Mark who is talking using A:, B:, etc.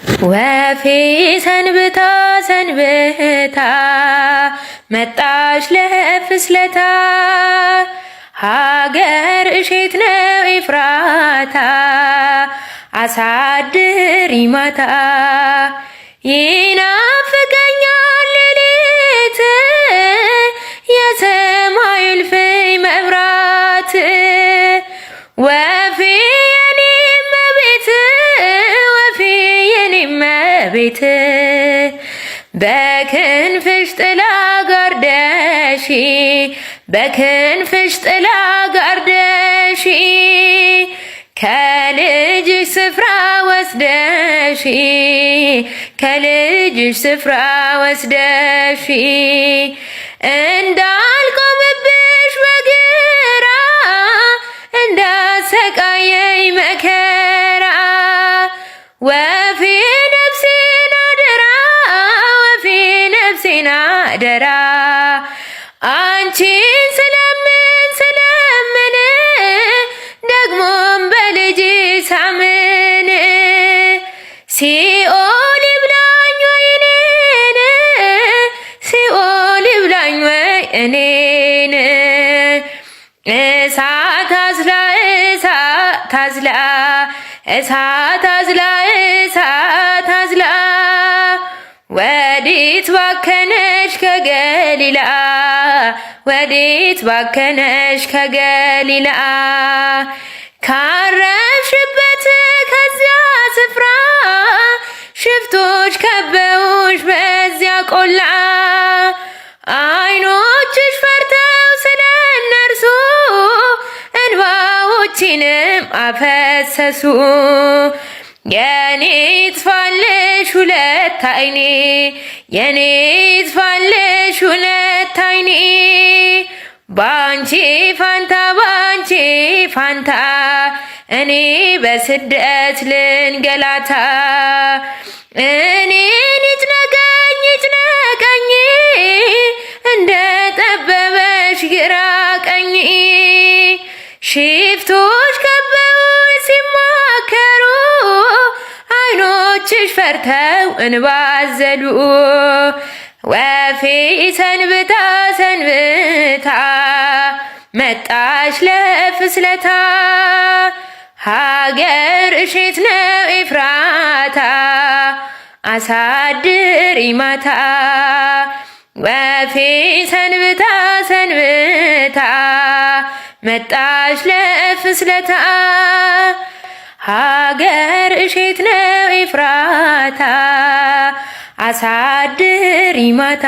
A: ወፌ ሰንብታ ሰንብታ መጣች ለፍስለታ ሀገር እሼት ነው ኤፍራታ አሳድሪ ማታ ይናፍቀኛል ሌሊት የሰማዩ እልፍኝ መብራት ወፌ የኔ እመቤት ወፌ የኔ እመቤት በክንፍሽ ጥላ ጋርደሽ በክንፍሽ ጥላ ጋርደሽ ከልጅሽ ስፍራ ወስደሽ ከልጅሽ ስፍራ ወስደሽ እንዳልቆምብሽ በግራ እንዳሰቃየኝ መከራ ወፌ ነፍሴን አደራ ወፌ ነፍሴን አደራ አንቺን ስለምን ስለምን ደግሞም በልጅ ሳምን ሲኦል ይብላኝ ወይ እኔን ሲኦል ይብላኝ ወይ እኔን እሳት አዝላ እሳት አዝላ እሳት አዝላ እሳት አዝላ ወዴት ባከነሽ ከገሊላ ወዴት ባከነሽ ከገሊላ ካረፍሽበት ከዚያ ስፍራ ሽፍቶች ከበውሽ በዚያ ቆላ አይኖችሽ ፈርተው ስለ እነርሱ እንባዎችንም አፈሰሱ የኔ ይጥፋልሽ ሁለት አይኔ የኔ ይጥፋልሽ ሁለት አይኔ ባንቺ ፋንታ ባንቺ ፋንታ እኔ በስደት ልንገላታ እኔን ይጭነቀኝ ይጭነቀኝ እንደ ጠበበሽ ግራ ቀኝ ሽፍቶች ከበውሽ ሲማከሩ አይኖችሽ ፈርተው እንባ አዘሉ ወፌ ሰንብታ ሰንብታ መጣች ለፍስለታ ሀገር እሼት ነው ኤፍራታ አሳድሪ ማታ ወፌ ሰንብታ ሰንብታ መጣች ለፍስለታ ሀገር እሼት ነው ኤፍራታ አሳድሪ ማታ